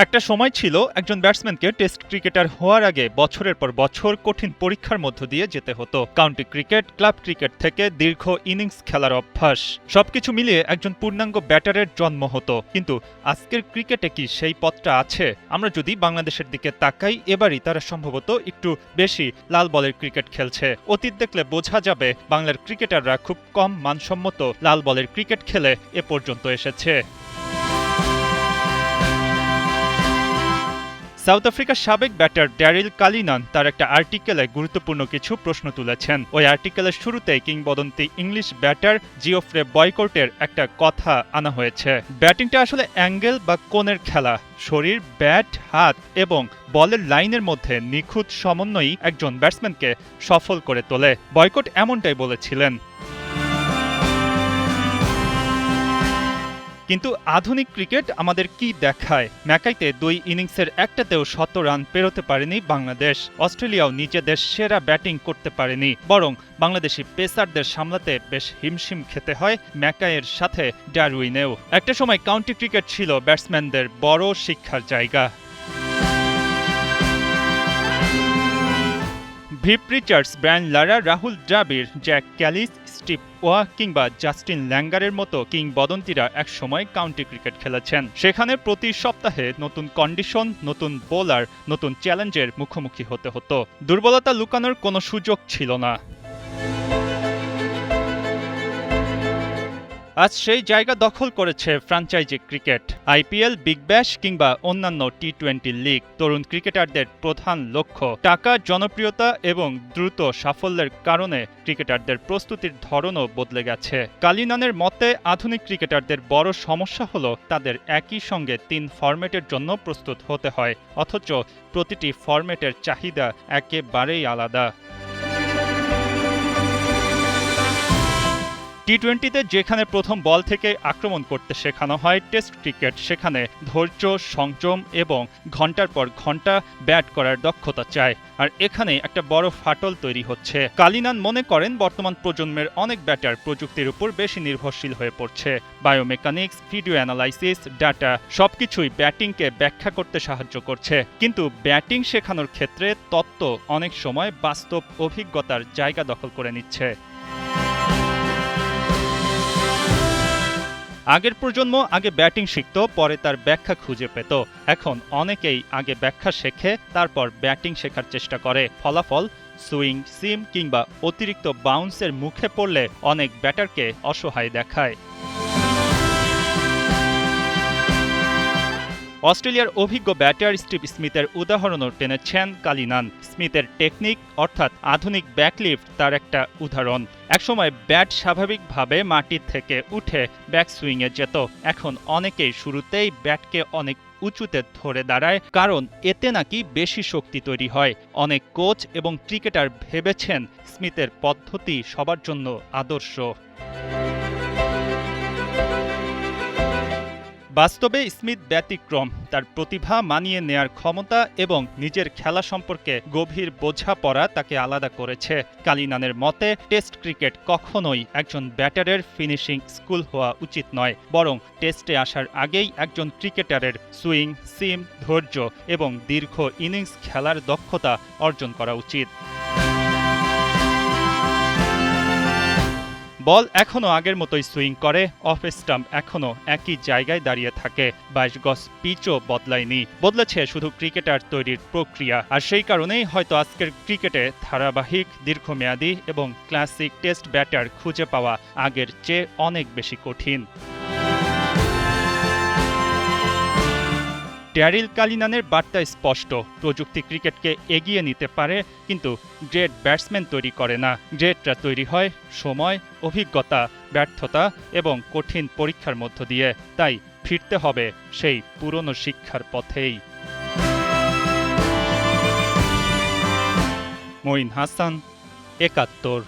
একটা সময় ছিল একজন ব্যাটসম্যানকে টেস্ট ক্রিকেটার হওয়ার আগে বছরের পর বছর কঠিন পরীক্ষার মধ্য দিয়ে যেতে হতো। কাউন্টি ক্রিকেট, ক্লাব ক্রিকেট থেকে দীর্ঘ ইনিংস খেলার অভ্যাস, সবকিছু মিলিয়ে একজন পূর্ণাঙ্গ ব্যাটারের জন্ম হতো। কিন্তু আজকের ক্রিকেটে কি সেই পথটা আছে? আমরা যদি বাংলাদেশের দিকে তাকাই, এবারই তারা সম্ভবত একটু বেশি লাল বলের ক্রিকেট খেলছে। অতীত দেখলে বোঝা যাবে বাংলার ক্রিকেটাররা খুব কম মানসম্মত লাল বলের ক্রিকেট খেলে এ পর্যন্ত এসেছে। সাউথ আফ্রিকার সাবেক ব্যাটার ড্যারিল কালিনান তার একটা আর্টিকেলে গুরুত্বপূর্ণ কিছু প্রশ্ন তুলেছেন। ওই আর্টিকেলের শুরুতেই কিংবদন্তি ইংলিশ ব্যাটার জিওফ্রে বয়কটের একটা কথা আনা হয়েছে। ব্যাটিংটা আসলে অ্যাঙ্গেল বা কোণের খেলা। শরীর, ব্যাট, হাত এবং বলের লাইনের মধ্যে নিখুঁত সমন্বয়ই একজন ব্যাটসম্যানকে সফল করে তোলে। বয়কট এমনটাই বলেছিলেন। কিন্তু আধুনিক ক্রিকেট আমাদের কি দেখায়? ম্যাকাইতে ২ ইনিংসের একটাতেও ১০০ রান পেরোতে পারেনি বাংলাদেশ। অস্ট্রেলিয়াও নিজেদের সেরা ব্যাটিং করতে পারেনি, বরং বাংলাদেশি পেসারদের সামলাতে বেশ হিমশিম খেতে হয় ম্যাকাইয়ের সাথে ডারউইনেও। একটা সময় কাউন্টি ক্রিকেট ছিল ব্যাটসম্যানদের বড় শিক্ষার জায়গা। Viv Richards, Brian Lara, Rahul Dravid, Jacques Kallis, Steve Waugh কিংবা জাস্টিন ল্যাঙ্গারের মতো কিংবদন্তিরা একসময় কাউন্টি ক্রিকেট খেলেছেন। সেখানে প্রতি সপ্তাহে নতুন কন্ডিশন, নতুন বোলার, নতুন চ্যালেঞ্জের মুখোমুখি হতে হতো। দুর্বলতা লুকানোর কোনো সুযোগ ছিল না। আজ সেই জায়গা দখল করেছে franchise cricket. IPL, Big Bash কিংবা অন্যান্য টি-20 লিগ তরুণ ক্রিকেটারদের প্রধান লক্ষ্য। টাকা, জনপ্রিয়তা এবং দ্রুত সাফল্যের কারণে ক্রিকেটারদের প্রস্তুতির ধরনও বদলে গেছে। কালিনানের মতে আধুনিক ক্রিকেটারদের বড় সমস্যা হলো তাদের একই সঙ্গে ৩ ফরম্যাটের জন্য প্রস্তুত হতে হয়, অথচ প্রতিটি ফরম্যাটের চাহিদা একেবারেই আলাদা। টি-20তে যেখানে প্রথম বল থেকে আক্রমণ করতে শেখানো হয়, টেস্ট ক্রিকেট সেখানে ধৈর্য, সংযম এবং ঘন্টার পর ঘন্টা ব্যাট করার দক্ষতা চায়। আর এখানে একটা বড় ফাটল তৈরি হচ্ছে। কালিনান মনে করেন বর্তমান প্রজন্মের অনেক ব্যাটার প্রযুক্তির উপর বেশি নির্ভরশীল হয়ে পড়ছে। বায়োমেকানিক্স, ভিডিও অ্যানালাইসিস, ডাটা সবকিছুই ব্যাটিংকে ব্যাখ্যা করতে সাহায্য করছে। কিন্তু ব্যাটিং শেখানোর ক্ষেত্রে তত্ত্ব অনেক সময় বাস্তব অভিজ্ঞতার জায়গা দখল করে নিচ্ছে। আগের প্রজন্ম আগে ব্যাটিং শিখত, পরে তার ব্যাখ্যা খুঁজে পেত। এখন অনেকেই আগে ব্যাখ্যা শেখে, তারপর ব্যাটিং শেখার চেষ্টা করে। ফলাফল সুইং, সিম কিংবা অতিরিক্ত বাউন্সের মুখে পড়লে অনেক ব্যাটারকে অসহায় দেখায়। অস্ট্রেলিয়ার অভিজ্ঞ ব্যাটার স্টিভ স্মিথের উদাহরণও টেনেছেন কালিনান। স্মিথের টেকনিক অর্থাৎ আধুনিক ব্যাকলিফট তার একটা উদাহরণ। একসময় ব্যাট স্বাভাবিকভাবে মাটি থেকে উঠে ব্যাক সুইংয়ে যেত। এখন অনেকেই শুরুতেই ব্যাটকে অনেক উঁচুতে ধরে দাঁড়ায়, কারণ এতে নাকি বেশি শক্তি তৈরি হয়। অনেক কোচ এবং ক্রিকেটার ভেবেছেন স্মিথের পদ্ধতি সবার জন্য আদর্শ। বাস্তবে স্মিথ ব্যতিক্রম। তার প্রতিভা, মানিয়ে নেয়ার ক্ষমতা এবং নিজের খেলা সম্পর্কে গভীর বোঝাপড়া তাকে আলাদা করেছে। কালিনানের মতে টেস্ট ক্রিকেট কখনোই একজন ব্যাটারের ফিনিশিং স্কুল হওয়া উচিত নয়, বরং টেস্টে আসার আগেই একজন ক্রিকেটারের সুইং, সিম, ধৈর্য এবং দীর্ঘ ইনিংস খেলার দক্ষতা অর্জন করা উচিত। বল এখনও আগের মতোই সুইং করে, অফ স্টাম্প এখনও একই জায়গায় দাঁড়িয়ে থাকে। ২২ গজ পিচও বদলায়নি, বদলেছে শুধু ক্রিকেটার তৈরির প্রক্রিয়া। আর সেই কারণেই হয়তো আজকের ক্রিকেটে ধারাবাহিক, দীর্ঘমেয়াদী এবং ক্লাসিক টেস্ট ব্যাটার খুঁজে পাওয়া আগের চেয়ে অনেক বেশি কঠিন। ড্যারিল কালিনানের বার্তা স্পষ্ট, প্রযুক্তি ক্রিকেটকে এগিয়ে নিতে পারে, কিন্তু গ্রেট ব্যাটসম্যান তৈরি করে না। গ্রেটরা তৈরি হয় সময়, অভিজ্ঞতা, ব্যর্থতা এবং কঠিন পরীক্ষার মধ্য দিয়ে। তাই ফিরতে হবে সেই পুরনো শিক্ষার পথেই। মঈন হাসান, ৭১।